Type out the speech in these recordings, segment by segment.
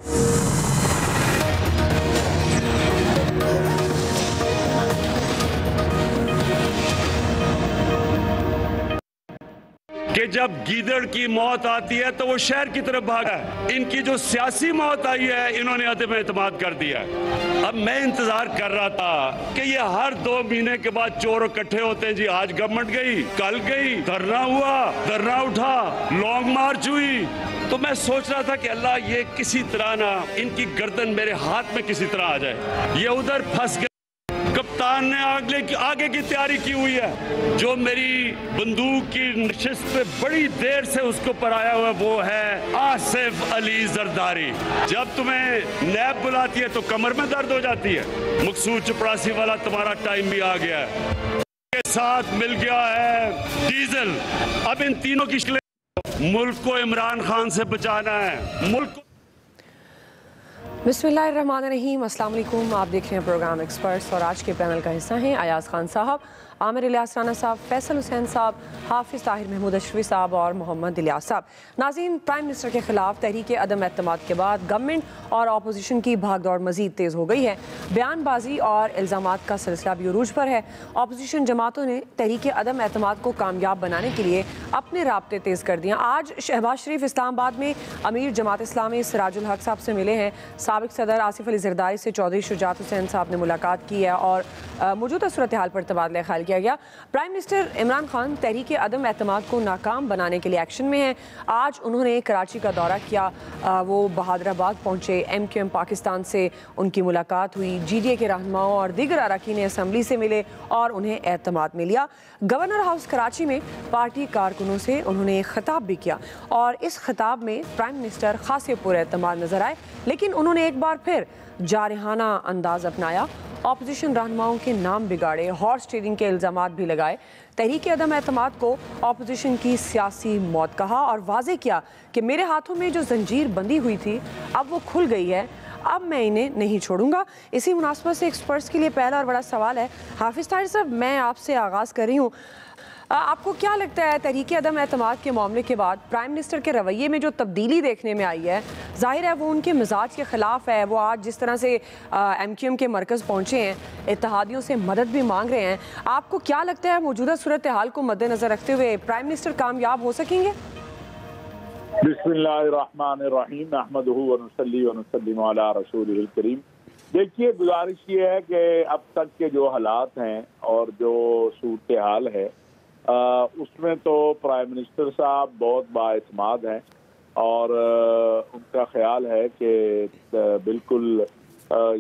کہ جب گیدڑ کی موت آتی ہے تو وہ شہر کی طرف بھاگا ہے. ان کی جو سیاسی موت آئی ہے انہوں نے عدم اعتماد کر دیا. اب میں انتظار کر رہا تھا کہ یہ ہر 2 مہینے کے بعد چور اکٹھے ہوتے ہیں. جی آج گورنمنٹ گئی، کل گئی، دھرنا ہوا، دھرنا اٹھا، لانگ مارچ ہوئی. تو میں سوچ رہا تھا کہ اللہ یہ کسی طرح نہ ان کی گردن میرے ہاتھ میں کسی طرح آ جائے. یہ ادھر پھنس گئے. کپتان نے آگے کی تیاری کی ہوئی ہے. جو میری بندوق کی نشست پہ بڑی دیر سے اس کو پر آیا ہوا وہ ہے آصف علی زرداری. جب تمہیں نیب بلاتی ہے تو کمر میں درد ہو جاتی ہے. مقصود چپڑاسی والا تمہارا ٹائم بھی آ گیا ہے. کے ساتھ مل گیا ہے ڈیزل. اب ان تینوں کی شکلیں ملک کو عمران خان سے بچانا ہے. ملک کو بسم اللہ الرحمن الرحیم. السلام علیکم. آپ دیکھ رہے ہیں پروگرام ایکسپرٹس اور آج کے پینل کا حصہ ہیں ایاز خان صاحب، عامر الیاس رانا صاحب، فیصل حسین صاحب، حافظ طاہر محمود اشرفی صاحب اور محمد الیاس صاحب. ناظرین، پرائم منسٹر کے خلاف تحریک عدم اعتماد کے بعد گورنمنٹ اور اپوزیشن کی بھاگ دوڑ مزید تیز ہو گئی ہے. بیان بازی اور الزامات کا سلسلہ بھی عروج پر ہے. اپوزیشن جماعتوں نے تحریک عدم اعتماد کو کامیاب بنانے کے لیے اپنے رابطے تیز کر دیے. آج شہباز شریف اسلام آباد میں امیر جماعت اسلامی سراج الحق صاحب سے ملے ہیں. سابق صدر آصف علی زرداری سے چودھری شجاعت حسین صاحب نے ملاقات کی ہے اور موجودہ صورتحال پر تبادلہ خیال کیا گیا. پرائم منسٹر عمران خان تحریک عدم اعتماد کو ناکام بنانے کے لیے ایکشن میں ہیں. آج انہوں نے کراچی کا دورہ کیا. وہ بہادر آباد پہنچے. ایم کیو ایم پاکستان سے ان کی ملاقات ہوئی. جی ڈی اے کے رہنماؤں اور دیگر اراکین اسمبلی سے ملے اور انہیں اعتماد میں لیا. گورنر ہاؤس کراچی میں پارٹی کارکنوں سے انہوں نے خطاب بھی کیا اور اس خطاب میں پرائم منسٹر خاصے پر اعتماد نظر آئے، لیکن انہوں نے ایک بار پھر جارحانہ انداز اپنایا. اپوزیشن رہنماؤں کے نام بگاڑے، ہارس ٹریڈنگ کے الزامات بھی لگائے. تحریک عدم اعتماد کو اپوزیشن کی سیاسی موت کہا اور واضح کیا کہ میرے ہاتھوں میں جو زنجیر بندی ہوئی تھی اب وہ کھل گئی ہے، اب میں انہیں نہیں چھوڑوں گا. اسی مناسبت سے ایکسپرٹس کے لیے پہلا اور بڑا سوال ہے. حافظ طاہر صاحب، میں آپ سے آغاز کر رہی ہوں. آپ کو کیا لگتا ہے تحریک عدم اعتماد کے معاملے کے بعد پرائم منسٹر کے رویے میں جو تبدیلی دیکھنے میں آئی ہے، ظاہر ہے وہ ان کے مزاج کے خلاف ہے. وہ آج جس طرح سے ایم کیو ایم کے مرکز پہنچے ہیں، اتحادیوں سے مدد بھی مانگ رہے ہیں، آپ کو کیا لگتا ہے موجودہ صورتحال کو مد نظر رکھتے ہوئے پرائم منسٹر کامیاب ہو سکیں گے؟ بسم اللہ الرحمن الرحیم. نحمدہ ونصلی ونسلم علی رسولہ الکریم. دیکھیے، گزارش یہ ہے کہ اب تک کے جو حالات ہیں اور جو صورتحال ہے اس میں تو پرائم منسٹر صاحب بہت بااعتماد ہیں اور ان کا خیال ہے کہ بالکل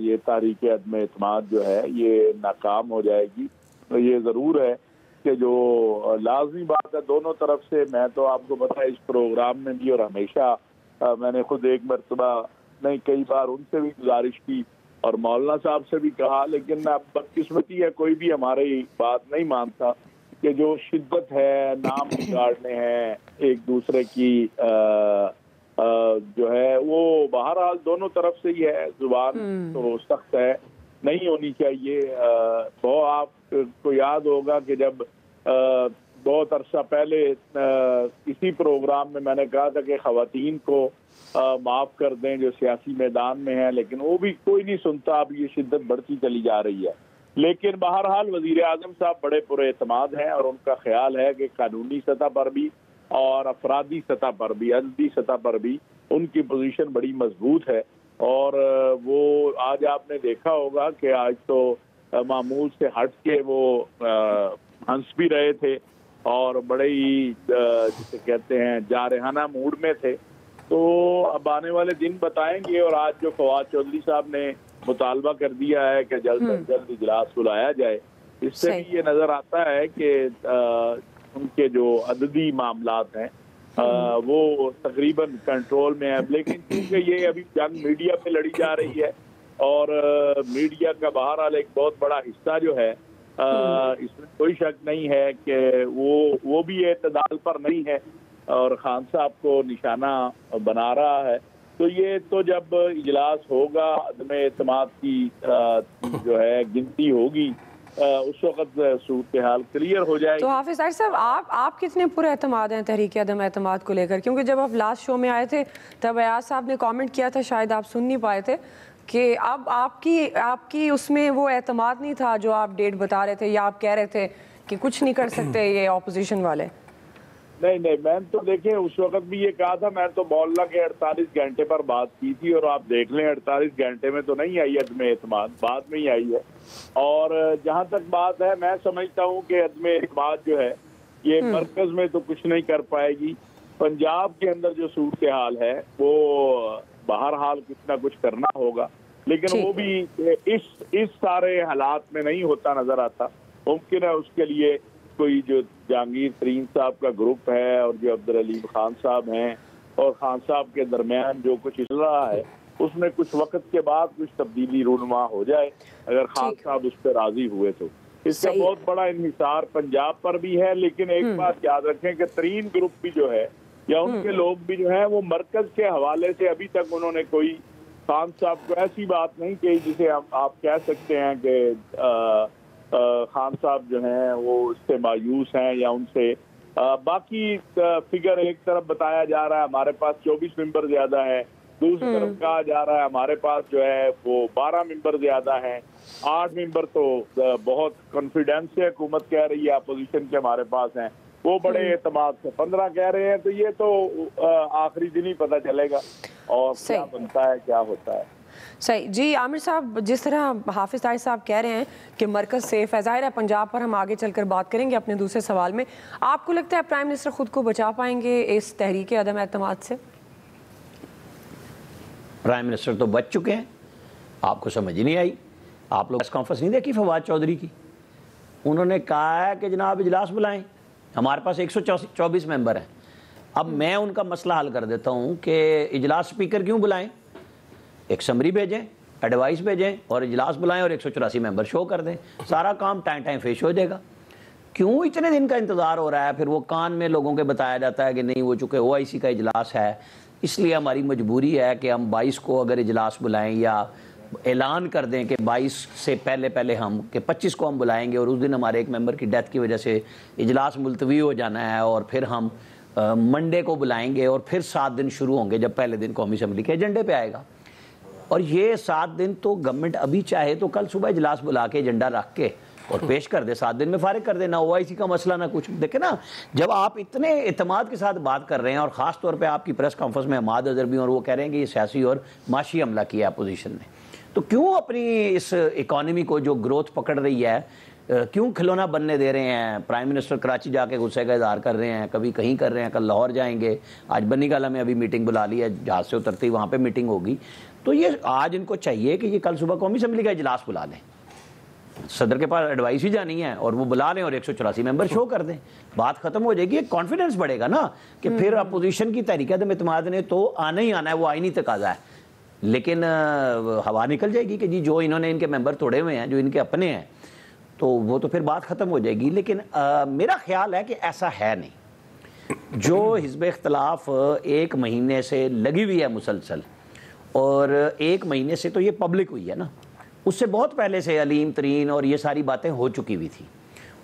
یہ تحریک عدم اعتماد جو ہے یہ ناکام ہو جائے گی. یہ ضرور ہے کہ جو لازمی بات ہے دونوں طرف سے. میں تو آپ کو پتا ہے اس پروگرام میں بھی اور ہمیشہ میں نے خود ایک مرتبہ نہیں کئی بار ان سے بھی گزارش کی اور مولانا صاحب سے بھی کہا، لیکن اب بدقسمتی ہے کوئی بھی ہماری بات نہیں مانتا کہ جو شدت ہے، نام بگاڑنے ہیں ایک دوسرے کی جو ہے وہ بہرحال دونوں طرف سے ہی ہے. زبان تو سخت ہے، نہیں ہونی چاہیے. وہ آپ کو یاد ہوگا کہ جب بہت عرصہ پہلے اسی پروگرام میں نے کہا تھا کہ خواتین کو معاف کر دیں جو سیاسی میدان میں ہیں، لیکن وہ بھی کوئی نہیں سنتا. اب یہ شدت بڑھتی چلی جا رہی ہے. لیکن بہرحال وزیر اعظم صاحب بڑے پر اعتماد ہیں اور ان کا خیال ہے کہ قانونی سطح پر بھی اور افرادی سطح پر بھی، عددی سطح پر بھی ان کی پوزیشن بڑی مضبوط ہے. اور وہ آج آپ نے دیکھا ہوگا کہ آج تو معمول سے ہٹ کے وہ ہنس بھی رہے تھے اور بڑے ہی جسے کہتے ہیں جارحانہ موڈ میں تھے. تو اب آنے والے دن بتائیں گے. اور آج جو فواد چودھری صاحب نے مطالبہ کر دیا ہے کہ جلد از جلد اجلاس بلایا جائے، اس سے بھی یہ نظر آتا ہے کہ ان کے جو عددی معاملات ہیں وہ تقریباً کنٹرول میں ہیں. لیکن کیونکہ یہ ابھی جنگ میڈیا پہ لڑی جا رہی ہے اور میڈیا کا بہرحال ایک بہت بڑا حصہ جو ہے اس میں کوئی شک نہیں ہے کہ وہ بھی اعتدال پر نہیں ہے اور خان صاحب کو نشانہ بنا رہا ہے. تو یہ تو جب اجلاس ہوگا، عدم اعتماد کی جو ہے گنتی ہوگی اس وقت صورتحال کلیئر ہو جائے. تو حافظ طاہر صاحب آپ کتنے پورے اعتماد ہیں تحریک عدم اعتماد کو لے کر؟ کیونکہ جب آپ لاسٹ شو میں آئے تھے تب ایاز صاحب نے کامنٹ کیا تھا، شاید آپ سن نہیں پائے تھے، کہ اب آپ کی اس میں وہ اعتماد نہیں تھا جو آپ ڈیٹ بتا رہے تھے، یا آپ کہہ رہے تھے کہ کچھ نہیں کر سکتے یہ اپوزیشن والے. نہیں میں نے تو دیکھیں اس وقت بھی یہ کہا تھا، میں نے تو مولا کے 48 گھنٹے پر بات کی تھی، اور آپ دیکھ لیں 48 گھنٹے میں تو نہیں آئی عدم اعتماد، بعد میں ہی آئی ہے. اور جہاں تک بات ہے، میں سمجھتا ہوں کہ عدم اعتماد جو ہے یہ مرکز میں تو کچھ نہیں کر پائے گی. پنجاب کے اندر جو صورتحال ہے وہ بہرحال کچھ نہ کچھ کرنا ہوگا، لیکن وہ بھی اس سارے حالات میں نہیں ہوتا نظر آتا. ممکن ہے اس کے لیے کوئی جو جہانگیر ترین صاحب کا گروپ ہے اور جو عبدالعلیم خان صاحب ہیں اور خان صاحب کے درمیان جو کچھ چل رہا ہے، اس میں کچھ وقت کے بعد کچھ تبدیلی رونما ہو جائے اگر خان صاحب اس پہ راضی ہوئے تو. اس کا بہت بڑا انحصار پنجاب پر بھی ہے. لیکن ایک بات یاد رکھیں کہ ترین گروپ بھی جو ہے یا ان کے لوگ بھی جو ہیں وہ مرکز کے حوالے سے ابھی تک انہوں نے کوئی خان صاحب کو ایسی بات نہیں کہی جسے آپ کہہ سکتے ہیں کہ خان صاحب جو ہیں وہ اس سے مایوس ہیں یا ان سے. باقی فگر ایک طرف بتایا جا رہا ہے ہمارے پاس 24 ممبر زیادہ ہے، دوسری طرف کہا جا رہا ہے ہمارے پاس جو ہے وہ 12 ممبر زیادہ ہیں. 8 ممبر تو بہت کانفیڈنس سے حکومت کہہ رہی ہے اپوزیشن کے ہمارے پاس ہیں، وہ بڑے اعتماد سے 15 کہہ رہے ہیں. تو یہ تو آخری دن ہی پتہ چلے گا اور کیا بنتا ہے کیا ہوتا ہے. صحیح. جی عامر صاحب، جس طرح حافظ طاہر صاحب کہہ رہے ہیں کہ مرکز سیف ہے، ظاہر ہے پنجاب پر ہم آگے چل کر بات کریں گے اپنے دوسرے سوال میں. آپ کو لگتا ہے پرائم منسٹر خود کو بچا پائیں گے اس تحریک عدم اعتماد سے؟ پرائم منسٹر تو بچ چکے ہیں، آپ کو سمجھ نہیں آئی. آپ لوگ پریس کانفرنس نہیں دیکھی فواد چودھری کی؟ انہوں نے کہا ہے کہ جناب اجلاس بلائیں، ہمارے پاس 124 ممبر ہیں. اب میں ان کا مسئلہ حل کر دیتا ہوں کہ اجلاس سپیکر کیوں بلائیں، ایک سمری بھیجیں، ایڈوائس بھیجیں اور اجلاس بلائیں اور 184 ممبر شو کر دیں، سارا کام ٹائم فیش ہو جائے گا. کیوں اتنے دن کا انتظار ہو رہا ہے؟ پھر وہ کان میں لوگوں کے بتایا جاتا ہے کہ نہیں وہ چونکہ OIC کا اجلاس ہے اس لیے ہماری مجبوری ہے کہ ہم 22 کو اگر اجلاس بلائیں یا اعلان کر دیں کہ 22 سے پہلے ہم کہ 25 کو ہم بلائیں گے، اور اس دن ہمارے ایک ممبر کی ڈیتھ کی وجہ سے اجلاس ملتوی ہو جانا ہے، اور پھر ہم منڈے کو بلائیں گے اور پھر 7 دن شروع ہوں گے جب پہلے دن قومی اسمبلی کے ایجنڈے پہ آئے گا. اور یہ 7 دن تو گورنمنٹ ابھی چاہے تو کل صبح اجلاس بلا کے ایجنڈا رکھ کے اور پیش کر دے، 7 دن میں فارغ کر دے. نہ OIC کا مسئلہ نہ کچھ. دیکھیں نا، جب آپ اتنے اعتماد کے ساتھ بات کر رہے ہیں اور خاص طور پہ آپ کی پریس کانفرنس میں حماد اظہر بھی، اور وہ کہہ رہے ہیں کہ یہ سیاسی اور معاشی حملہ کیا ہے اپوزیشن نے، تو کیوں اپنی اس اکانومی کو جو گروتھ پکڑ رہی ہے کیوں کھلونا بننے دے رہے ہیں؟ پرائم منسٹر کراچی جا کے غصے کا اظہار کر رہے ہیں، کبھی کہیں کر رہے ہیں، کل لاہور جائیں گے، آج بنی گالہ میں ابھی میٹنگ بلا لی ہے، جہاز سے اترتے ہی وہاں پہ میٹنگ ہوگی. تو یہ آج ان کو چاہیے کہ یہ کل صبح قومی اسمبلی کا اجلاس بلا لیں، صدر کے پاس ایڈوائس ہی جانی ہے اور وہ بلا لیں اور 184 ممبر شو کر دیں، بات ختم ہو جائے گی. ایک کانفیڈنس بڑھے گا نا کہ پھر اپوزیشن کی تحریک عدم اعتماد نے تو آنا ہی آنا ہے، وہ آئینی تقاضا ہے. لیکن ہوا نکل جائے گی کہ جی جو انہوں نے ان کے ممبر توڑے ہوئے ہیں، جو ان کے اپنے ہیں، تو وہ تو پھر بات ختم ہو جائے گی. لیکن میرا خیال ہے کہ ایسا ہے نہیں. جو حزب اختلاف 1 مہینے سے لگی ہوئی ہے مسلسل، اور 1 مہینے سے تو یہ پبلک ہوئی ہے نا، اس سے بہت پہلے سے علیم ترین اور یہ ساری باتیں ہو چکی ہوئی تھی،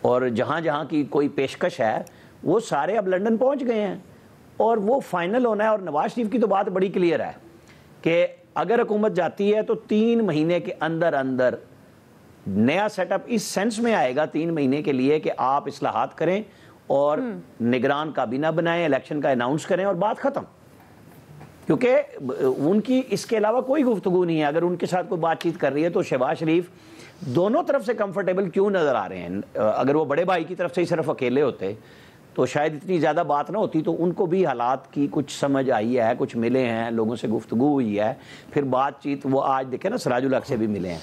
اور جہاں جہاں کی کوئی پیشکش ہے وہ سارے اب لنڈن پہنچ گئے ہیں اور وہ فائنل ہونا ہے. اور نواز شریف کی تو بات بڑی کلیئر ہے کہ اگر حکومت جاتی ہے تو 3 مہینے کے اندر نیا سیٹ اپ اس سینس میں آئے گا 3 مہینے کے لیے کہ آپ اصلاحات کریں اور نگران کابینہ بنائیں، الیکشن کا اناؤنس کریں اور بات ختم. کیونکہ ان کی اس کے علاوہ کوئی گفتگو نہیں ہے. اگر ان کے ساتھ کوئی بات چیت کر رہی ہے تو شہباز شریف دونوں طرف سے کمفرٹیبل کیوں نظر آ رہے ہیں؟ اگر وہ بڑے بھائی کی طرف سے ہی صرف اکیلے ہوتے تو شاید اتنی زیادہ بات نہ ہوتی. تو ان کو بھی حالات کی کچھ سمجھ آئی ہے، کچھ ملے ہیں، لوگوں سے گفتگو ہوئی ہے، پھر بات چیت. وہ آج دیکھیں نا سراج الحق سے بھی ملے ہیں،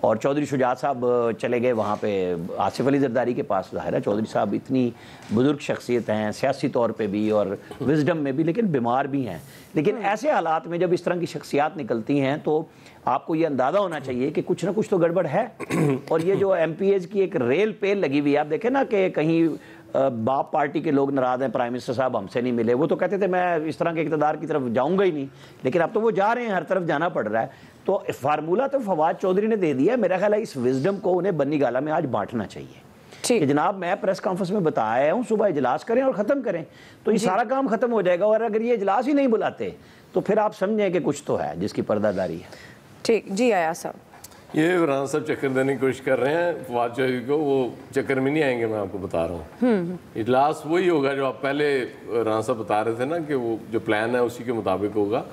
اور چودھری شجاعت صاحب چلے گئے وہاں پہ آصف علی زرداری کے پاس. ظاہر ہے چودھری صاحب اتنی بزرگ شخصیت ہیں سیاسی طور پہ بھی اور وزڈم میں بھی، لیکن بیمار بھی ہیں. لیکن ایسے حالات میں جب اس طرح کی شخصیات نکلتی ہیں تو آپ کو یہ اندازہ ہونا چاہیے کہ کچھ نہ کچھ تو گڑبڑ ہے. اور یہ جو ایم پی ایز کی ایک ریل پیل لگی ہوئی ہے، آپ دیکھیں نا کہ کہیں باپ پارٹی کے لوگ ناراض ہیں، پرائم منسٹر صاحب ہم سے نہیں ملے. وہ تو کہتے تھے میں اس طرح کے اقتدار کی طرف جاؤں گا ہی نہیں، لیکن اب تو وہ جا رہے ہیں، ہر طرف جانا پڑ رہا ہے. تو فارمولہ تو فواد چودھری نے دے دیا ہے. میرا خیال ہے اس وزڈم کو انہیں بنی گالہ میں آج بانٹنا چاہیے کہ جناب میں پریس کانفرنس میں بتایا ہوں صبح اجلاس کریں اور ختم کریں، تو یہ سارا کام ختم ہو جائے گا. اور اگر یہ اجلاس ہی نہیں بلاتے تو پھر آپ سمجھیں کہ کچھ تو ہے جس کی پردہ داری ہے. ٹھیک جی آیا صاحب. یہ عمران صاحب چکر دینے کی کوشش کر رہے ہیں فواد چودھری کو، وہ چکر میں نہیں آئیں گے. میں آپ کو بتا رہا ہوں اجلاس وہی ہوگا جو آپ پہلے عمران صاحب بتا رہے تھے نا، کہ وہ جو پلان ہے اسی کے مطابق ہوگا.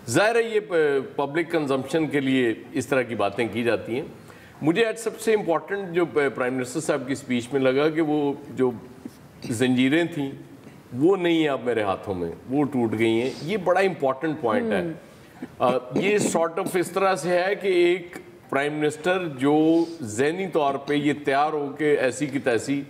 ظاہر ہے یہ پبلک کنزمپشن کے لیے اس طرح کی باتیں کی جاتی ہیں. مجھے آج سب سے امپورٹنٹ جو پرائم منسٹر صاحب کی اسپیچ میں لگا کہ وہ جو زنجیریں تھیں وہ نہیں ہیں اب میرے ہاتھوں میں، وہ ٹوٹ گئی ہیں. یہ بڑا امپورٹنٹ پوائنٹ ہے. یہ سارٹ آف اس طرح سے ہے کہ ایک پرائم منسٹر جو ذہنی طور پہ یہ تیار ہو کہ ایسی کی تیسی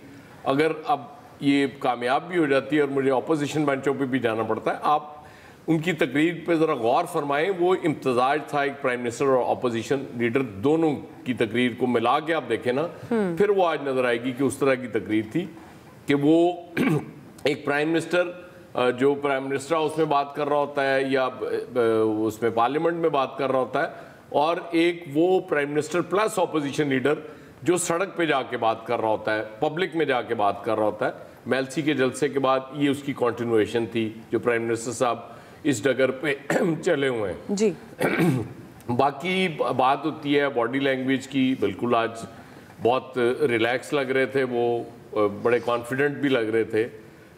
اگر اب یہ کامیاب بھی ہو جاتی ہے اور مجھے اپوزیشن بینچوں پہ بھی جانا پڑتا ہے، آپ ان کی تقریر پہ ذرا غور فرمائیں. وہ امتزاج تھا ایک پرائم منسٹر اور اپوزیشن لیڈر دونوں کی تقریر کو ملا کے آپ دیکھیں نا، پھر وہ آج نظر آئے گی کہ اس طرح کی تقریر تھی کہ وہ ایک پرائم منسٹر جو پرائم منسٹر ہاؤس میں بات کر رہا ہوتا ہے یا اس میں پارلیمنٹ میں بات کر رہا ہوتا ہے، اور ایک وہ prime minister plus opposition leader جو سڑک پہ جا کے بات کر رہا ہوتا ہے، پبلک میں جا کے بات کر رہا ہوتا ہے. میلسی کے جلسے کے بعد یہ اس کی کنٹینویشن تھی جو پرائم منسٹر صاحب اس ڈگر پہ چلے ہوئے ہیں. جی باقی بات ہوتی ہے باڈی لینگویج کی. بالکل آج بہت ریلیکس لگ رہے تھے، وہ بڑے کانفیڈنٹ بھی لگ رہے تھے.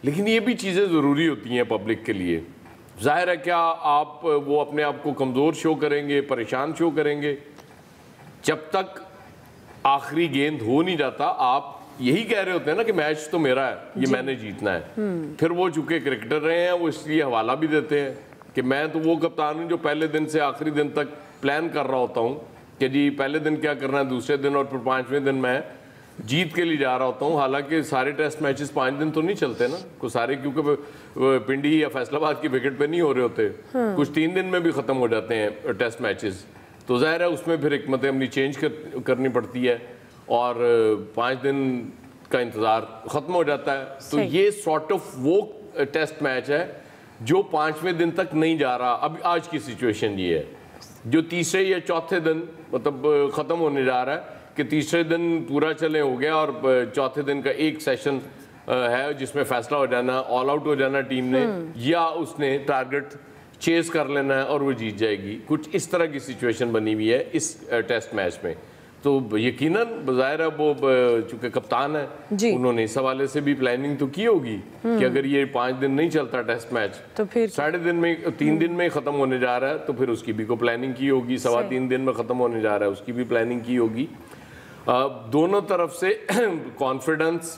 لیکن یہ بھی چیزیں ضروری ہوتی ہیں پبلک کے لیے. ظاہر ہے کیا آپ وہ اپنے آپ کو کمزور شو کریں گے، پریشان شو کریں گے؟ جب تک آخری گیند ہو نہیں جاتا آپ یہی کہہ رہے ہوتے ہیں نا کہ میچ تو میرا ہے، یہ میں نے جیتنا ہے. پھر وہ چونکہ کرکٹر رہے ہیں وہ اس لیے حوالہ بھی دیتے ہیں کہ میں تو وہ کپتان ہوں جو پہلے دن سے آخری دن تک پلان کر رہا ہوتا ہوں کہ جی پہلے دن کیا کرنا ہے، دوسرے دن اور پھر 5ویں دن میں جیت کے لیے جا رہا ہوتا ہوں. حالانکہ سارے ٹیسٹ میچز 5 دن تو نہیں چلتے نا، کوئی سارے کیونکہ پنڈی یا فیصل آباد کی وکٹ پہ نہیں ہو رہے ہوتے، کچھ 3 دن میں بھی ختم ہو جاتے ہیں ٹیسٹ میچز. تو ظاہر ہے اس میں پھر حکمت عملی چینج کرنی پڑتی ہے اور 5 دن کا انتظار ختم ہو جاتا ہے. تو یہ سارٹ آف وہ ٹیسٹ میچ ہے جو 5ویں دن تک نہیں جا رہا. اب آج کی سچویشن یہ ہے جو تیسرے یا چوتھے دن مطلب ختم ہونے جا رہا ہے کہ تیسرے دن پورا چلے ہو گیا اور چوتھے دن کا ایک سیشن ہے جس میں فیصلہ ہو جانا، آل آؤٹ ہو جانا ٹیم نے، یا اس نے ٹارگٹ چیز کر لینا ہے اور وہ جیت جائے گی. کچھ اس طرح کی سچویشن بنی ہوئی ہے اس ٹیسٹ میچ میں. تو یقیناً بظاہر ہے وہ چونکہ کپتان ہے انہوں نے اس حوالے سے بھی پلاننگ تو کی ہوگی کہ اگر یہ 5 دن نہیں چلتا ٹیسٹ میچ تو پھر 3 دن میں ختم ہونے جا رہا ہے تو پھر اس کی بھی کوئی پلاننگ کی ہوگی. 3.25 دن میں ختم ہونے جا رہا ہے اس کی بھی پلاننگ کی ہوگی. دونوں طرف سے کانفیڈنس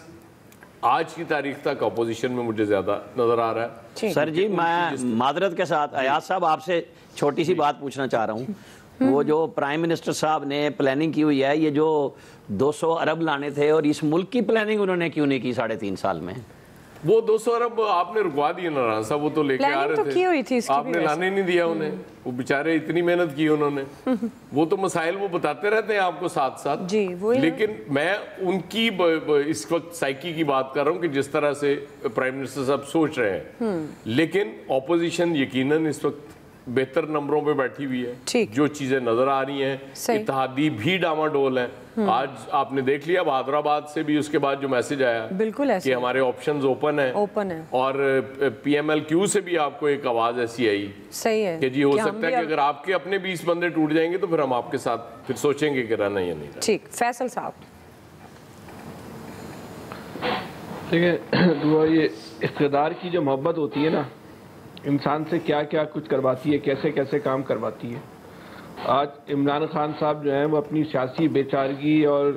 آج کی تاریخ تک اپوزیشن میں مجھے زیادہ نظر آ رہا ہے. سر جی میں معذرت کے ساتھ ایاز صاحب آپ سے چھوٹی سی بات پوچھنا چاہ رہا ہوں. وہ جو پرائم منسٹر صاحب نے پلاننگ کی ہوئی ہے، یہ جو 200 ارب لانے تھے اور اس ملک کی پلاننگ انہوں نے کیوں نہیں کی 3.5 سال میں؟ وہ 200 ارب آپ نے رکوا دیے ناران صاحب، وہ تو لے کے آ رہے تھے، آپ نے لانے نہیں دیا انہیں. وہ بیچارے اتنی محنت کی انہوں نے. وہ تو مسائل وہ بتاتے رہتے ہیں آپ کو ساتھ ساتھ. لیکن میں ان کی اس وقت سائیکی کی بات کر رہا ہوں کہ جس طرح سے پرائم منسٹر صاحب سوچ رہے ہیں. لیکن اپوزیشن یقیناً اس وقت بہتر نمبروں پہ بیٹھی ہوئی ہے. جو چیزیں نظر آ رہی ہیں، اتحادی بھی ڈاماڈول ہیں. آج آپ نے دیکھ لیا بہادر آباد سے بھی اس کے بعد جو میسج آیا کہ ہمارے آپشنز اوپن ہیں، اور پی ایم ایل کیو سے بھی آپ کو ایک آواز ایسی آئی کہ جی ہو سکتا ہے کہ اگر آپ کے اپنے 20 بندے ٹوٹ جائیں گے تو پھر ہم آپ کے ساتھ پھر سوچیں گے کہ رہنا یا نہیں رہنا. ٹھیک فیصل صاحب. دیکھیں یہ اقتدار کی جو محبت ہوتی ہے نا، انسان سے کیا کیا کچھ کرواتی ہے، کیسے کیسے کام کرواتی ہے. آج عمران خان صاحب جو ہیں وہ اپنی سیاسی بے چارگی اور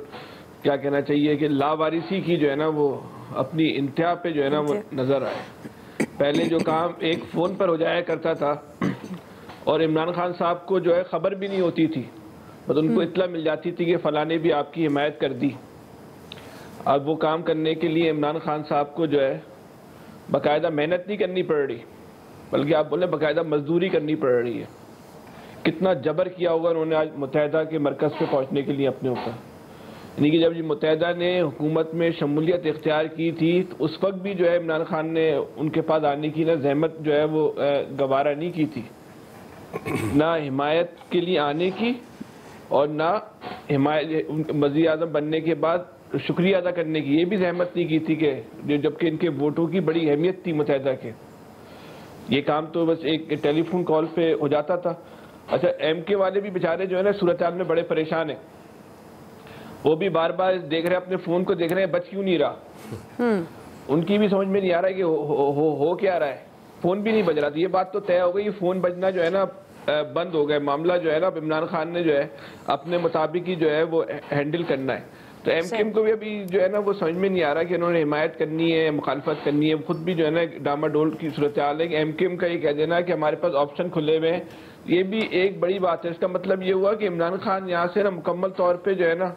کیا کہنا چاہیے کہ لاوارثی کی جو ہے نا وہ اپنی انتہا پہ جو ہے نا وہ نظر آئے. پہلے جو کام ایک فون پر ہو جایا کرتا تھا اور عمران خان صاحب کو جو ہے خبر بھی نہیں ہوتی تھی، بس ان کو اطلاع مل جاتی تھی کہ فلاں نے بھی آپ کی حمایت کر دی. اب وہ کام کرنے کے لیے عمران خان صاحب کو جو ہے باقاعدہ محنت نہیں کرنی پڑ رہی، بلکہ آپ بولیں باقاعدہ مزدوری کرنی پڑ رہی ہے. کتنا جبر کیا ہوگا انہوں نے آج متحدہ کے مرکز پہ پہنچنے کے لیے اپنے اوپر. یعنی کہ جب یہ متحدہ نے حکومت میں شمولیت اختیار کی تھی تو اس وقت بھی جو ہے عمران خان نے ان کے پاس آنے کی نہ زحمت جو ہے وہ گوارا نہیں کی تھی، نہ حمایت کے لیے آنے کی اور نہ وزیر اعظم بننے کے بعد شکریہ ادا کرنے کی یہ بھی زحمت نہیں کی تھی، کہ جبکہ ان کے ووٹوں کی بڑی اہمیت تھی متحدہ کے. یہ کام تو بس ایک ٹیلی فون کال پہ ہو جاتا تھا. اچھا ایم کے والے بھی بیچارے جو ہے نا صورتحال میں بڑے پریشان ہیں، وہ بھی بار بار دیکھ رہے ہیں اپنے فون کو، دیکھ رہے ہیں بچ کیوں نہیں رہا. ان کی بھی سمجھ میں نہیں آ رہا ہے کہ ہو کیا رہا ہے. فون بھی نہیں بج رہا تھا. یہ بات تو طے ہو گئی، فون بجنا جو ہے نا بند ہو گئے. معاملہ جو ہے نا عمران خان نے جو ہے اپنے مطابق ہی جو ہے وہ ہینڈل کرنا ہے. تو ایم کیم کو بھی ابھی جو ہے نا وہ سمجھ میں نہیں آ رہا کہ انہوں نے حمایت کرنی ہے مخالفت کرنی ہے. خود بھی جو ہے نا ڈاما ڈول کی صورتحال ہے کہ ایم کیم کا یہ کہہ دینا کہ ہمارے پاس آپشن کھلے ہوئے ہیں، یہ بھی ایک بڑی بات ہے. اس کا مطلب یہ ہوا کہ عمران خان یہاں سے نا مکمل طور پہ جو ہے نا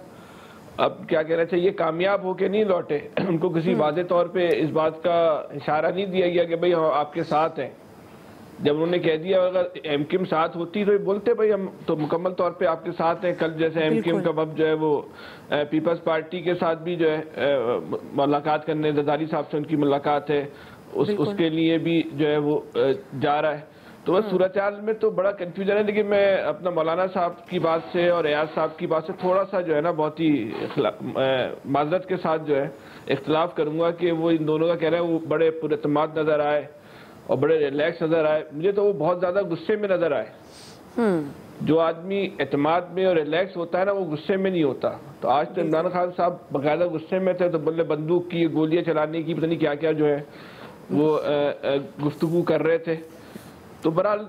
اب کیا کہنا چاہیے کامیاب ہو کے نہیں لوٹے. ان کو کسی واضح طور پہ اس بات کا اشارہ نہیں دیا گیا کہ بھئی ہم آپ کے ساتھ ہیں. جب انہوں نے کہہ دیا اگر ایم کیم ساتھ ہوتی تو یہ بولتے بھئی ہم تو مکمل طور پہ آپ کے ساتھ ہیں. کل جیسے ایم کیم کا اب جو ہے وہ پیپلز پارٹی کے ساتھ بھی جو ہے ملاقات کرنے، زرداری صاحب سے ان کی ملاقات ہے، اس کے لیے بھی جو ہے وہ جا رہا ہے. تو بس صورتحال میں تو بڑا کنفیوژن ہے. لیکن میں اپنا مولانا صاحب کی بات سے اور ریاض صاحب کی بات سے تھوڑا سا جو ہے نا بہت ہی معذرت کے ساتھ جو ہے اختلاف کروں گا کہ وہ ان دونوں کا کہہ رہا ہے وہ بڑے پراعتماد نظر آئے اور بڑے ریلیکس نظر آئے. مجھے تو وہ بہت زیادہ غصے میں نظر آئے. جو آدمی اعتماد میں اور ریلیکس ہوتا ہے نا وہ غصے میں نہیں ہوتا. تو آج تو عمران خان صاحب باقاعدہ غصے میں تھے، تو بلے بندوق کی گولیاں چلانے کی پتہ نہیں کیا کیا جو ہے وہ گفتگو کر رہے تھے. تو بہرحال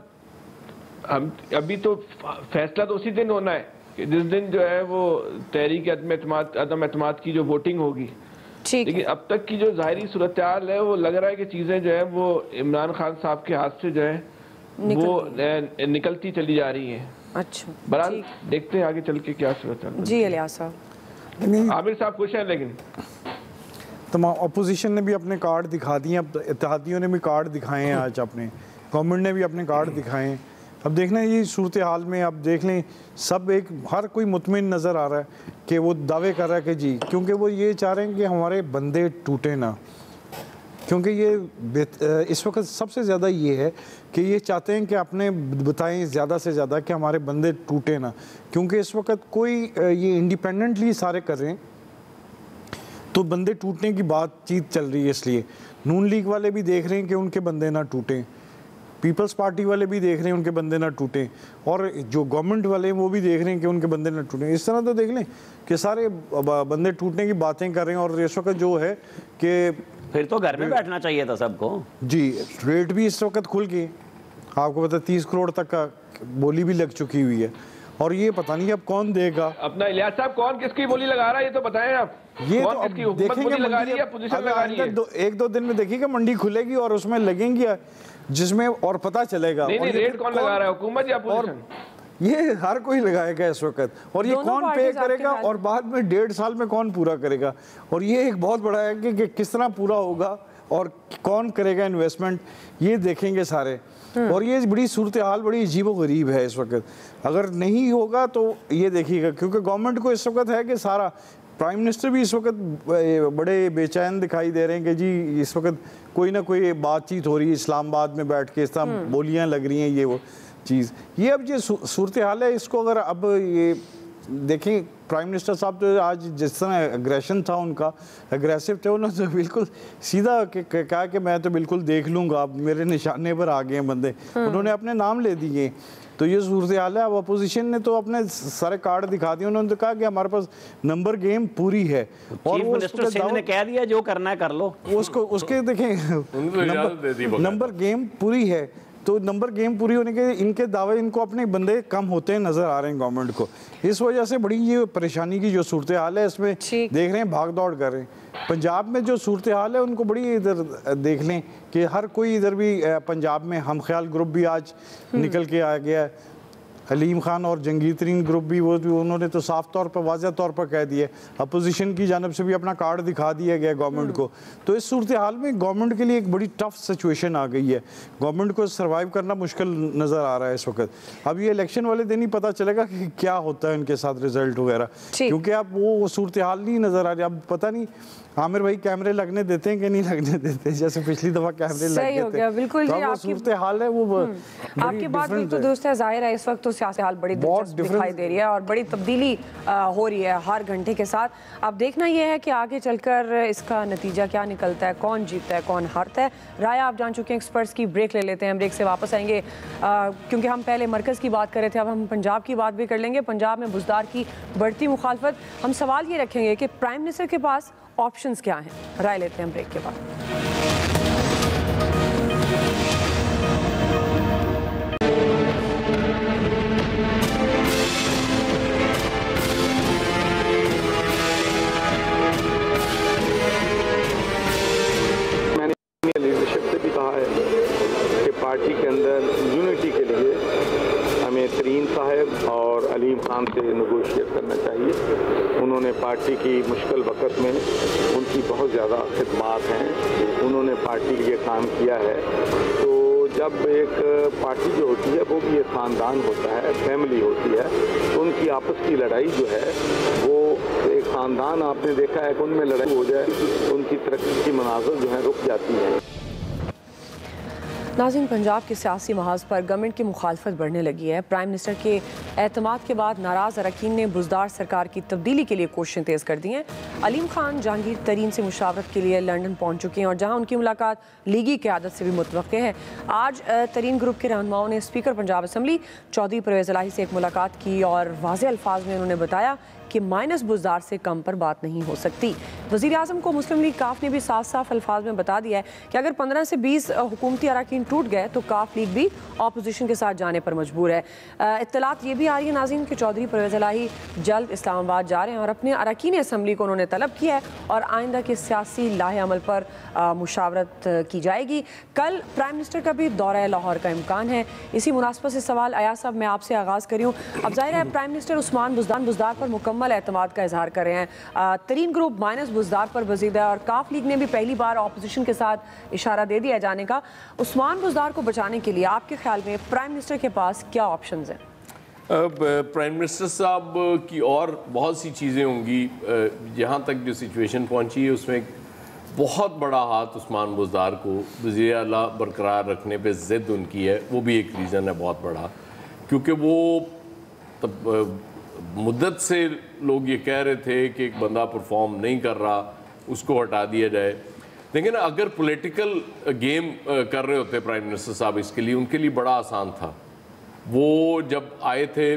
ہم ابھی تو فیصلہ تو اسی دن ہونا ہے کہ جس دن جو ہے وہ تحریک عدم اعتماد کی جو ووٹنگ ہوگی. لیکن اب تک کی جو ظاہری صورتحال ہے وہ لگ رہا ہے کہ چیزیں جو ہے وہ عمران خان صاحب کے ہاتھ سے جو ہے وہ نکلتی چلی جا رہی ہیں. اچھا بہرحال دیکھتے ہیں آگے چل کے کیا صورتحال. جی الیاس صاحب. عامر صاحب خوش ہیں لیکن تمام اپوزیشن نے بھی اپنے کارڈ دکھا دیے، اب اتحادیوں نے بھی کارڈ دکھائے ہیں، آج اپنے گورنمنٹ نے بھی اپنے کارڈ دکھائے ہیں. اب دیکھنا یہ صورتحال میں اب دیکھ لیں سب ہر کوئی مطمئن نظر آ رہا ہے کہ وہ دعوے کر رہا ہے کہ جی، کیونکہ وہ یہ چاہ رہے ہیں کہ ہمارے بندے ٹوٹے نہ. کیونکہ یہ اس وقت سب سے زیادہ یہ ہے کہ یہ چاہتے ہیں کہ اپنے بتائیں زیادہ سے زیادہ کہ ہمارے بندے ٹوٹے نہ. کیونکہ اس وقت کوئی یہ انڈیپینڈنٹلی سارے کر رہے ہیں تو بندے ٹوٹنے کی بات چیت چل رہی ہے. اس لیے نون لیگ والے بھی دیکھ رہے ہیں کہ ان کے بندے نہ ٹوٹیں، پیپلز پارٹی والے بھی دیکھ رہے ہیں ان کے بندے نہ ٹوٹیں، اور جو گورنمنٹ والے ہیں وہ بھی دیکھ رہے ہیں کہ ان کے بندے نہ ٹوٹیں. اس طرح تو دیکھ لیں کہ سارے بندے ٹوٹنے کی باتیں کر رہے ہیں. اور اس وقت جو ہے کہ پھر تو گھر میں بیٹھنا چاہیے تھا سب کو. جی ریٹ بھی اس وقت کھل گئی، آپ کو پتہ 30 کروڑ تک کا بولی بھی لگ چکی ہوئی ہے. اور یہ پتہ نہیں اب کون دے گا. اپنا الیاس صاحب کون کس کی بولی لگا رہا ہے یہ تو بتائیں آپ. یہ تو اب دیکھیں گے ایک دو دن میں دیکھیے گا منڈی کھلے گی اور اس میں لگیں گی جس میں اور پتہ چلے گا. نہیں ریٹ کون لگا رہا ہے، حکومت یا اپوزیشن؟ یہ ہر کوئی لگائے گا اس وقت. اور یہ کون پے کرے گا اور بعد میں 1.5 سال میں کون پورا کرے گا. اور یہ ایک بہت بڑا ہے کہ کس طرح پورا ہوگا اور کون کرے گا انویسٹمنٹ، یہ دیکھیں گے سارے. اور یہ بڑی صورتحال بڑی عجیب و غریب ہے اس وقت. اگر نہیں ہوگا تو یہ دیکھیے گا، کیونکہ گورنمنٹ کو اس وقت ہے کہ سارا پرائم منسٹر بھی اس وقت بڑے بے چین دکھائی دے رہے ہیں کہ جی اس وقت کوئی نہ کوئی بات چیت ہو رہی ہے اسلام آباد میں بیٹھ کے، اس طرح بولیاں لگ رہی ہیں یہ وہ چیز. یہ اب یہ صورتحال ہے. اس کو اگر اب یہ دیکھیں پرائم منسٹر صاحب تو آج جس طرح ایگریشن تھا ان کا، ایگریسو تھے، انہوں نے بالکل سیدھا کہا کہ میں تو بالکل دیکھ لوں گا، اب میرے نشانے پر آ گئے ہیں بندے. انہوں نے اپنے نام لے دیے. تو یہ صورتحال ہے. اب اپوزیشن نے تو اپنے سارے کارڈ دکھا دیے. انہوں نے کہا کہ ہمارے پاس نمبر گیم پوری ہے. اور چیف منسٹر سندھ نے کہہ دیا جو کرنا ہے کر لو. اس کے دیکھیں نمبر گیم پوری ہے. تو نمبر گیم پوری ہونے کے ان کے دعوے ان کو اپنے بندے کم ہوتے ہیں نظر آ رہے ہیں گورنمنٹ کو. اس وجہ سے بڑی یہ پریشانی کی جو صورتحال ہے اس میں دیکھ رہے ہیں بھاگ دوڑ کر رہے ہیں. پنجاب میں جو صورتحال ہے ان کو بڑی ادھر دیکھ لیں کہ ہر کوئی ادھر بھی پنجاب میں ہم خیال گروپ بھی آج نکل کے آ گیا ہے. علیم خان اور جنگیر ترین گروپ بھی وہ انہوں نے تو صاف طور پر واضح طور پر کہہ دیا، اپوزیشن کی جانب سے بھی اپنا کارڈ دکھا دیا گیا گورنمنٹ کو. تو اس صورتحال میں گورنمنٹ کے لیے ایک بڑی ٹف سچویشن آ گئی ہے، گورنمنٹ کو سروائیو کرنا مشکل نظر آ رہا ہے اس وقت. اب یہ الیکشن والے دن ہی پتہ چلے گا کہ کیا ہوتا ہے ان کے ساتھ رزلٹ وغیرہ، کیونکہ اب وہ صورتحال نہیں نظر آ رہی. اب پتہ نہیں عامر بھائی کیمرے لگنے دیتے ہیں کہ نہیں لگنے دیتے، جیسے پچھلی دفعہ کیمرے لگ گئے تھے. بالکل جی، وہ صورتحال ہے وہ آپ کی بات بالکل درست ہے. ظاہر ہے اس وقت تو سیاسی حال بڑی دلچسپ دکھائی دے رہی ہے اور بڑی تبدیلی ہو رہی ہے ہر گھنٹے کے ساتھ. اب دیکھنا یہ ہے کہ آگے چل کر اس کا نتیجہ کیا نکلتا ہے، کون جیتتا ہے کون ہارتا ہے. رائے آپ جان چکے ہیں ایکسپرٹس کی. بریک لے لیتے ہیں، بریک سے واپس آئیں گے کیونکہ ہم پہلے مرکز کی بات کر رہے تھے، اب ہم پنجاب کی بات بھی کر لیں گے. پنجاب میں بزدار کی بڑھتی مخالفت. ہم سوال یہ رکھیں گے کہ پرائم منسٹر کے پاس آپشنز کیا ہیں. رائے لیتے ہیں بریک کے بعد. میں نے لیڈرشپ سے بھی کہا ہے کہ پارٹی کے اندر یونٹی کے لیے ہمیں ترین صاحب اور علیم خان سے نیگوشیٹ کرنا چاہیے. انہوں نے پارٹی کی مشکل وقت میں ان کی بہت زیادہ خدمات ہیں، انہوں نے پارٹی کے لیے کام کیا ہے. تو جب ایک پارٹی جو ہوتی ہے وہ بھی ایک خاندان ہوتا ہے، فیملی ہوتی ہے، تو ان کی آپس کی لڑائی جو ہے وہ ایک خاندان، آپ نے دیکھا ہے کہ ان میں لڑائی ہو جائے ان کی ترقی کی مناظر جو ہیں رک جاتی ہیں. ناظرین، پنجاب کے سیاسی محاذ پر گورنمنٹ کی مخالفت بڑھنے لگی ہے. پرائم منسٹر کے اعتماد کے بعد ناراض اراکین نے بزدار سرکار کی تبدیلی کے لیے کوششیں تیز کر دی ہیں. علیم خان جہانگیر ترین سے مشاورت کے لیے لندن پہنچ چکے ہیں اور جہاں ان کی ملاقات لیگی قیادت سے بھی متوقع ہے. آج ترین گروپ کے رہنماؤں نے اسپیکر پنجاب اسمبلی چودھری پرویز الہی سے ایک ملاقات کی اور واضح الفاظ میں انہوں نے بتایا کہ مائنس بزدار سے کم پر بات نہیں ہو سکتی. وزیر اعظم کو مسلم لیگ کاف نے بھی صاف صاف الفاظ میں بتا دیا ہے کہ اگر 15 سے 20 حکومتی اراکین ٹوٹ گئے تو کاف لیگ بھی اپوزیشن کے ساتھ جانے پر مجبور ہے. اطلاعات یہ بھی آ رہی ہے ناظرین کہ چودھری پرویز الہی جلد اسلام آباد جا رہے ہیں اور اپنے اراکین اسمبلی کو انہوں نے طلب کیا ہے اور آئندہ کے سیاسی لاہ عمل پر مشاورت کی جائے گی. کل پرائم منسٹر کا بھی دورہ لاہور کا امکان ہے. اسی مناسبت سے سوال ایاز صاحب میں آپ سے آغاز کری ہوں. اب ظاہر ہے پرائم منسٹر عثمان بزدار پر مکمل اعتماد کا اظہار کر رہے ہیں. ترین گروپ مائنس بزدار پر بزید ہے اور کاف لیگ نے بھی پہلی بار اپوزیشن کے ساتھ اشارہ دے دیا جانے کا. عثمان بزدار کو بچانے کے لیے آپ کے خیال میں پرائم منسٹر کے پاس کیا آپشنز ہیں؟ پرائم منسٹر صاحب کی اور بہت سی چیزیں ہوں گی. یہاں تک جو سچویشن پہنچی ہے اس میں بہت بڑا ہاتھ عثمان بزدار کو وزیر اعلیٰ برقرار رکھنے پہ ضد ان کی ہے. وہ بھی ایک ریزن ہے بہت بڑا، کیونکہ وہ مدت سے لوگ یہ کہہ رہے تھے کہ ایک بندہ پرفارم نہیں کر رہا، اس کو ہٹا دیا جائے. لیکن اگر پولیٹیکل گیم کر رہے ہوتے پرائم منسٹر صاحب اس کے لیے، ان کے لیے بڑا آسان تھا. وہ جب آئے تھے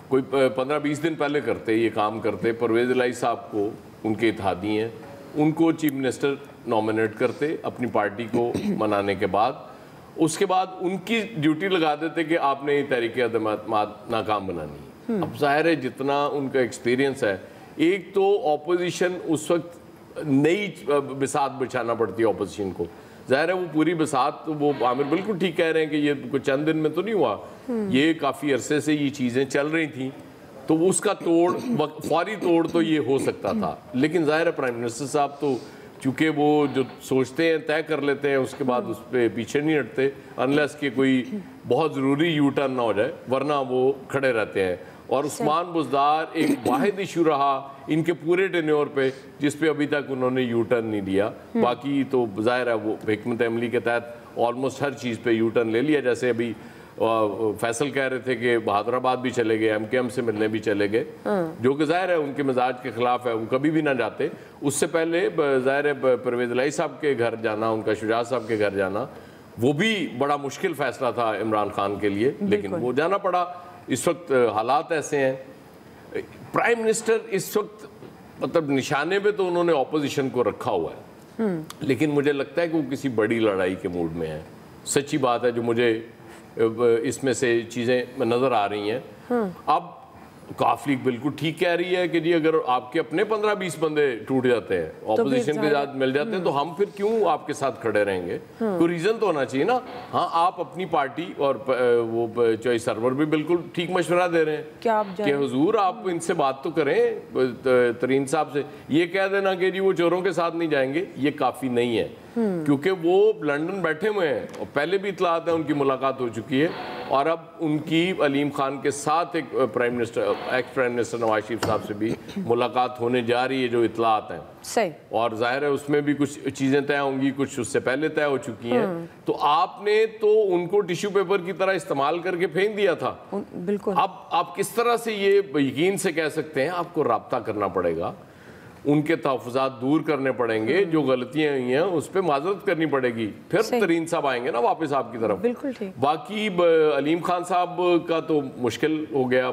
کوئی 15-20 دن پہلے کرتے یہ کام کرتے، پرویز الہی صاحب کو ان کے اتحادی ہیں، ان کو چیف منسٹر نامنیٹ کرتے اپنی پارٹی کو منانے کے بعد. اس کے بعد ان کی ڈیوٹی لگا دیتے کہ آپ نے تحریک عدم اعتماد ناکام بنانی ہے. اب ظاہر ہے جتنا ان کا ایکسپیرینس ہے، ایک تو اپوزیشن اس وقت نئی بساط بچھانا پڑتی ہے اپوزیشن کو. ظاہر ہے وہ پوری بساط، وہ عامر بالکل ٹھیک کہہ رہے ہیں کہ یہ کچھ چند دن میں تو نہیں ہوا، یہ کافی عرصے سے یہ چیزیں چل رہی تھیں. تو اس کا توڑ، فوری توڑ تو یہ ہو سکتا تھا. لیکن ظاہر ہے پرائم منسٹر صاحب تو چونکہ وہ جو سوچتے ہیں طے کر لیتے ہیں، اس کے بعد اس پہ پیچھے نہیں ہٹتے انلیس کہ کوئی بہت ضروری یو ٹرن نہ ہو جائے، ورنہ وہ کھڑے رہتے ہیں. اور عثمان بزدار ایک واحد ایشو رہا ان کے پورے ٹینیور پہ جس پہ ابھی تک انہوں نے یو ٹرن نہیں لیا. باقی تو ظاہر ہے وہ حکمت عملی کے تحت آلموسٹ ہر چیز پہ یو ٹرن لے لیا. جیسے ابھی فیصل کہہ رہے تھے کہ بہادر آباد بھی چلے گئے، MKM سے ملنے بھی چلے گئے، جو کہ ظاہر ہے ان کے مزاج کے خلاف ہے، وہ کبھی بھی نہ جاتے. اس سے پہلے ظاہر ہے پرویز الہی صاحب کے گھر جانا، ان کا شجاعت صاحب کے گھر جانا، وہ بھی بڑا مشکل فیصلہ تھا عمران خان کے لیے، لیکن وہ جانا پڑا. اس وقت حالات ایسے ہیں. پرائم منسٹر اس وقت مطلب نشانے پہ تو انہوں نے اپوزیشن کو رکھا ہوا ہے، لیکن مجھے لگتا ہے کہ وہ کسی بڑی لڑائی کے موڈ میں ہے. سچی بات ہے جو مجھے اس میں سے چیزیں نظر آ رہی ہیں. اب کاف لیگ بالکل ٹھیک کہہ رہی ہے کہ جی اگر آپ کے اپنے 15-20 بندے ٹوٹ جاتے ہیں, اپوزیشن کے ساتھ مل جاتے ہیں, تو ہم پھر کیوں آپ کے ساتھ کھڑے رہیں گے؟ کوئی ریزن تو ہونا چاہیے نا. ہاں آپ اپنی پارٹی اور وہ چوائس سرور بھی بالکل ٹھیک مشورہ دے رہے ہیں کہ حضور آپ ان سے بات تو کریں, ترین صاحب سے. یہ کہہ دینا کہ جی وہ چوروں کے ساتھ نہیں جائیں گے, یہ کافی نہیں ہے, کیونکہ وہ لنڈن بیٹھے ہوئے ہیں اور پہلے بھی اطلاعات ہیں ان کی ملاقات ہو چکی ہے, اور اب ان کی علیم خان کے ساتھ ایک ex prime minister Nawaz Sharif صاحب سے بھی ملاقات ہونے جا رہی ہے, جو اطلاعات ہیں. صحیح. اور ظاہر ہے اس میں بھی کچھ چیزیں طے ہوں گی, کچھ اس سے پہلے طے ہو چکی ہیں. تو آپ نے تو ان کو ٹیشو پیپر کی طرح استعمال کر کے پھینک دیا تھا. بالکل. اب آپ کس طرح سے یہ یقین سے کہہ سکتے ہیں؟ آپ کو رابطہ کرنا پڑے گا, ان کے تحفظات دور کرنے پڑیں گے, جو غلطیاں ہوئی ہیں اس پہ معذرت کرنی پڑے گی, پھر ترین صاحب آئیں گے نا واپس آپ کی طرف. بالکل ٹھیک. باقی علیم خان صاحب کا تو مشکل ہو گیا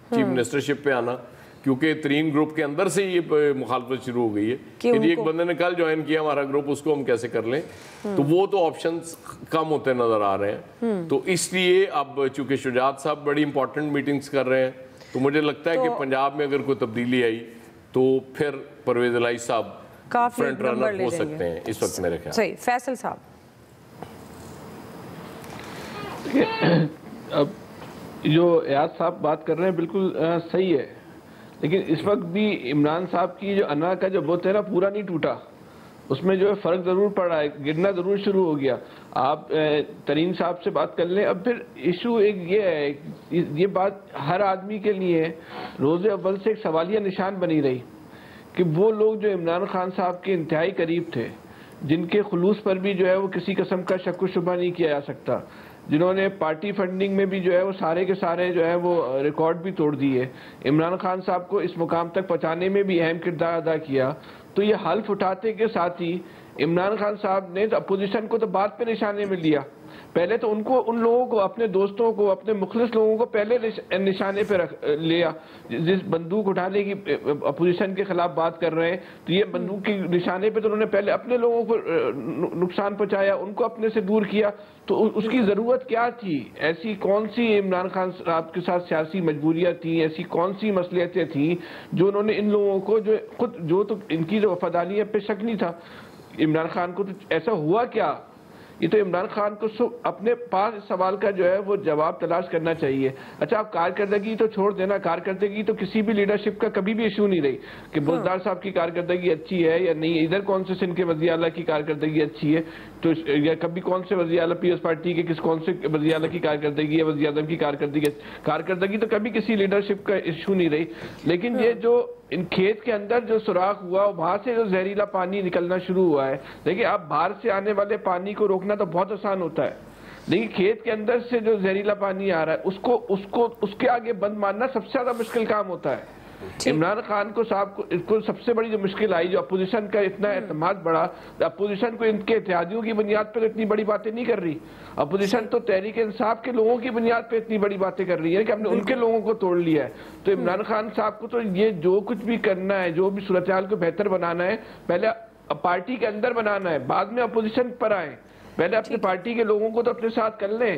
چیف منسٹرشپ پہ آنا, کیونکہ ترین گروپ کے اندر سے یہ مخالفت شروع ہو گئی ہے کہ ایک بندے نے کل جوائن کیا ہمارا گروپ, اس کو ہم کیسے کر لیں. تو وہ تو آپشنز کم ہوتے نظر آ رہے ہیں. تو اس لیے اب چونکہ شجاعت صاحب بڑی امپورٹنٹ میٹنگز کر رہے ہیں, تو مجھے لگتا ہے کہ پنجاب میں اگر کوئی تبدیلی آئی تو پھر پرویز الہی صاحب فرنٹ رنر ہو سکتے ہیں اس وقت میرے خیال. صحیح. فیصل صاحب, اب جو ایاز صاحب بات کر رہے ہیں بالکل صحیح ہے, لیکن اس وقت بھی عمران صاحب کی جو انا کا جو بت ہے نا پورا نہیں ٹوٹا, اس میں جو ہے فرق ضرور پڑ رہا ہے, گرنا ضرور شروع ہو گیا. آپ ترین صاحب سے بات کر لیں. اب پھر ایشو ایک یہ ہے, یہ بات ہر آدمی کے لیے روز اول سے ایک سوالیہ نشان بنی رہی کہ وہ لوگ جو عمران خان صاحب کے انتہائی قریب تھے, جن کے خلوص پر بھی جو ہے وہ کسی قسم کا شک و شبہ نہیں کیا جا سکتا, جنہوں نے پارٹی فنڈنگ میں بھی جو ہے وہ سارے کے سارے جو ہے وہ ریکارڈ بھی توڑ دیے, عمران خان صاحب کو اس مقام تک پہنچانے میں بھی اہم کردار ادا کیا. تو یہ حلف اٹھاتے کے ساتھ ہی عمران خان صاحب نے اپوزیشن کو تو بات پہ نشانے میں لیا. پہلے تو ان لوگوں کو, اپنے دوستوں کو, اپنے مخلص لوگوں کو پہلے نشانے پہ رکھ لیا. جس بندوق اٹھانے کی اپوزیشن کے خلاف بات کر رہے ہیں, تو یہ بندوق کی نشانے پہ تو انہوں نے پہلے اپنے لوگوں کو نقصان پہنچایا, ان کو اپنے سے دور کیا. تو اس کی ضرورت کیا تھی؟ ایسی کون سی عمران خان صاحب کے ساتھ سیاسی مجبوریاں تھیں, ایسی کون سی مصلحتیں تھیں جو انہوں نے ان لوگوں کو, جو خود جو تو ان کی جو وفاداریت پہ شک نہیں تھا, عمران خان کو تو ایسا ہوا کیا؟ یہ تو عمران خان کو اپنے پاس اس سوال کا جو ہے وہ جواب تلاش کرنا چاہیے. اچھا آپ کارکردگی تو چھوڑ دینا, کارکردگی تو کسی بھی لیڈرشپ کا کبھی بھی ایشو نہیں رہی کہ بزدار صاحب کی کارکردگی اچھی ہے یا نہیں, ادھر کون سے سندھ کے وزیر اعلیٰ کی کارکردگی اچھی ہے, تو یا کبھی کون سے وزیر اعلیٰ پیس پارٹی کے کون سے وزیر اعلیٰ کی کارکردگی ہے, وزیر اعظم کی کارکردگی تو کبھی کسی لیڈرشپ کا ایشو نہیں رہی. لیکن یہ جو ان کھیت کے اندر جو سوراخ ہوا, وہاں سے جو زہریلا پانی نکلنا شروع ہوا ہے. دیکھیں آپ باہر سے آنے والے پانی کو روکنا تو بہت آسان ہوتا ہے, لیکن کھیت کے اندر سے جو زہریلا پانی آ رہا ہے اس کے آگے بند مارنا سب سے زیادہ مشکل کام ہوتا ہے. عمران خان کو صاحب کو سب سے بڑی جو مشکل آئی, جو اپوزیشن کا اتنا اعتماد بڑھا, اپوزیشن کو ان کے اتحادیوں کی بنیاد پر اتنی بڑی باتیں نہیں کر رہی. اپوزیشن تو تحریک انصاف کے لوگوں کی بنیاد پہ اتنی بڑی باتیں کر رہی ہے کہ ہم نے ان کے لوگوں کو توڑ لیا ہے. تو عمران خان صاحب کو تو یہ جو کچھ بھی کرنا ہے, جو بھی صورتحال کو بہتر بنانا ہے, پہلے پارٹی کے اندر بنانا ہے, بعد میں اپوزیشن پر آئیں. پہلے اپنی پارٹی کے لوگوں کو تو اپنے ساتھ کر لیں.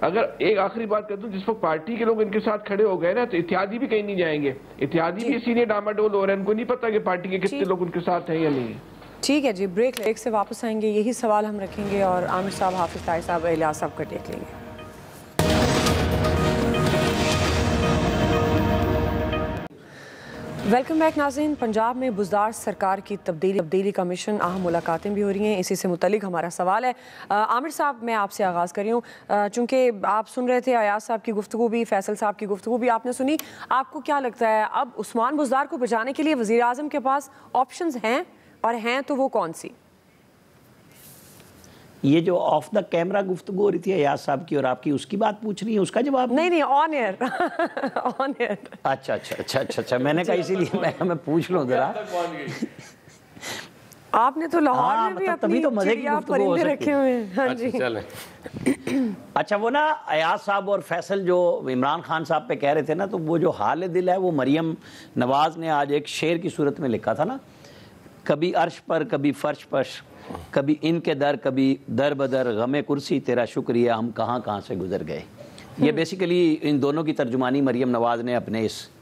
اگر ایک آخری بات کر دوں, جس وقت پارٹی کے لوگ ان کے ساتھ کھڑے ہو گئے نا, تو اتحادی بھی کہیں نہیں جائیں گے. اتحادی بھی اسی لیے ڈاماڈول ہو رہے ہیں, ان کو نہیں پتا کہ پارٹی کے کتنے لوگ ان کے ساتھ ہیں یا نہیں. ٹھیک ہے جی, بریک ایک سے واپس آئیں گے, یہی سوال ہم رکھیں گے اور عامر صاحب, حافظ طاہر صاحب, الیاس صاحب کا دیکھ لیں گے. ویلکم بیک ناظرین. پنجاب میں بزدار سرکار کی تبدیلی کا مشن, اہم ملاقاتیں بھی ہو رہی ہیں. اسی سے متعلق ہمارا سوال ہے. عامر صاحب, میں آپ سے آغاز کر رہی ہوں, چونکہ آپ سن رہے تھے ایاز صاحب کی گفتگو بھی, فیصل صاحب کی گفتگو بھی آپ نے سنی. آپ کو کیا لگتا ہے اب عثمان بزدار کو بچانے کے لیے وزیر اعظم کے پاس آپشنز ہیں, اور ہیں تو وہ کون سی؟ یہ جو آف دا کیمرہ گفتگو ہو رہی تھی ایاز صاحب کی اور آپ کی, اس کی بات پوچھ رہی ہیں, اس کا جواب نہیں, آن ایئر. آن ایئر. اچھا, میں نے کہا اسی لیے میں پوچھ لوں ذرا. آپ نے تو لاہور میں بھی اپنی چڑیا پرندے رکھے ہوئے ہیں. ہاں جی چلیں. اچھا, وہ نا ایاز صاحب اور فیصل جو عمران خان صاحب پہ کہہ رہے تھے نا, تو وہ جو حال دل ہے وہ مریم نواز نے آج ایک شعر کی صورت میں لکھا تھا نا, کبھی عرش پر کبھی فرش پر, کبھی ان کے در کبھی در بدر, غم کرسی تیرا شکریہ ہم کہاں سے گزر گئے. یہ بیسیکلی ان دونوں کی ترجمانی مریم نواز نے اپنے اس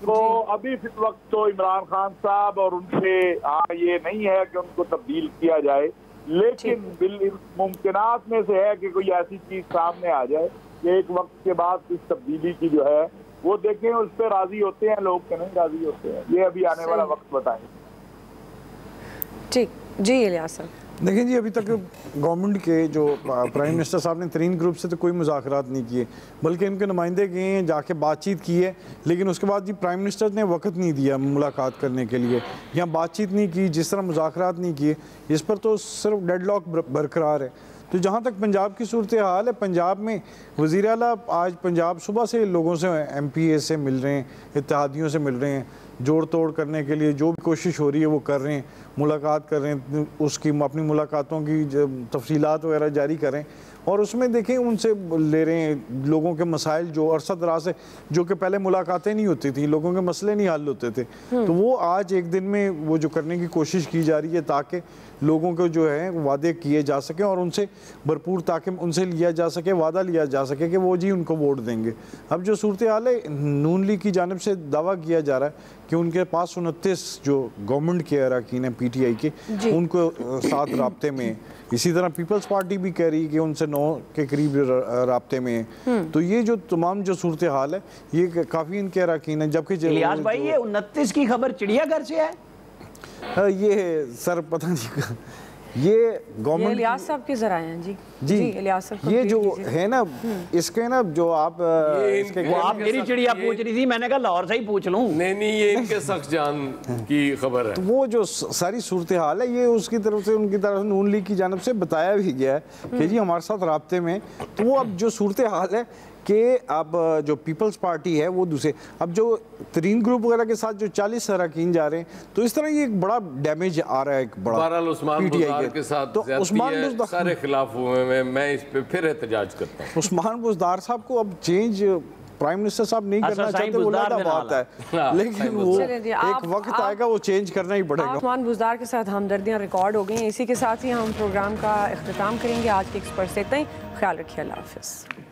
تو ابھی فی الوقت تو عمران خان صاحب اور ان سے یہ نہیں ہے کہ ان کو تبدیل کیا جائے، لیکن ممکنات میں سے ہے کہ کوئی ایسی چیز سامنے آ جائے کہ ایک وقت کے بعد اس تبدیلی کی جو ہے وہ دیکھیں اس پہ راضی ہوتے ہیں لوگ کہ نہیں راضی ہوتے ہیں، یہ ابھی آنے والا وقت بتائیں۔ ٹھیک جی الیاس صاحب دیکھیں جی، ابھی تک گورنمنٹ کے جو پرائم منسٹر صاحب نے ترین گروپ سے تو کوئی مذاکرات نہیں کیے، بلکہ ان کے نمائندے گئے ہیں، جا کے بات چیت کی ہے، لیکن اس کے بعد جی پرائم منسٹر نے وقت نہیں دیا ملاقات کرنے کے لیے، یا بات چیت نہیں کی، جس طرح مذاکرات نہیں کیے، اس پر تو صرف ڈیڈ لاک برقرار ہے۔ تو جہاں تک پنجاب کی صورتحال ہے، پنجاب میں وزیر اعلیٰ آج پنجاب صبح سے لوگوں سے ایم پی اے سے مل رہے ہیں، اتحادیوں سے مل رہے ہیں، جوڑ توڑ کرنے کے لیے جو بھی کوشش ہو رہی ہے وہ کر رہے ہیں، ملاقات کر رہے ہیں، اس کی اپنی ملاقاتوں کی تفصیلات وغیرہ جاری کریں، اور اس میں دیکھیں ان سے لے رہے ہیں لوگوں کے مسائل جو عرصہ دراز سے، جو کہ پہلے ملاقاتیں نہیں ہوتی تھیں، لوگوں کے مسئلے نہیں حل ہوتے تھے، تو وہ آج ایک دن میں وہ جو کرنے کی کوشش کی جا رہی ہے تاکہ لوگوں کو جو ہے وعدے کیے جا سکیں اور ان سے بھرپور، تاکہ ان سے لیا جا سکے، وعدہ لیا جا سکے کہ وہ جی ان کو ووٹ دیں گے۔ اب جو صورتحال ہے، نون لیگ کی جانب سے دعویٰ کیا جا رہا ہے کہ ان کے پاس 29 جو گورنمنٹ کے اراکین ہیں پی ٹی آئی کے، ان کو ساتھ رابطے میں، اسی طرح پیپلز پارٹی بھی کہہ رہی ہے کہ ان سے 9 کے قریب رابطے میں ہیں۔ تو یہ جو تمام جو صورتحال ہے یہ کافی ان کے اراکین ہیں، جبکہ الیاس بھائی یہ 29 کی خبر چڑیا گھر سے ہے؟ یہ سر پتہ نہیں، یہ گورنمنٹ الیاس صاحب کے ذرائع ہیں جی الیاس صاحب یہ جو ہے نا اس کے نا جو آپ میری چڑیا پوچھ رہی تھی، میں نے کہا لاہور سے ہی پوچھ لوں۔ نہیں یہ ان کے سخت جان کی خبر ہے۔ وہ جو ساری صورتحال ہے یہ اس کی طرف سے، ان کی طرف سے نون لیگ کی جانب سے بتایا بھی گیا ہے کہ جی ہمارے ساتھ رابطے میں، تو وہ اب جو صورتحال ہے کہ اب جو پیپلز پارٹی ہے وہ دوسرے، اب جو ترین گروپ وغیرہ کے ساتھ جو 40 اراکین جا رہے ہیں، تو اس طرح یہ ایک بڑا ڈیمیج آ رہا ہے، ایک بڑا بہرحال عثمان بزدار کے ساتھ زیادتی ہے، سارے خلاف ہوئے، میں اس پہ پھر احتجاج کرتا ہوں۔ عثمان بزدار صاحب کو اب چینج پرائم منسٹر صاحب نہیں کرنا چاہتے، وہ لگا بات ہے، لیکن وہ ایک وقت آئے گا وہ چینج کرنا ہی پڑے گا۔ عثمان بزدار کے ساتھ ہمدردیاں ریکارڈ ہو گئی ہیں، اسی کے ساتھ ہی ہم پروگرام کا اختتام کریں گے۔ آج کے ایکسپرٹ سے اتنا ہی، خیال رکھیے، اللہ حافظ۔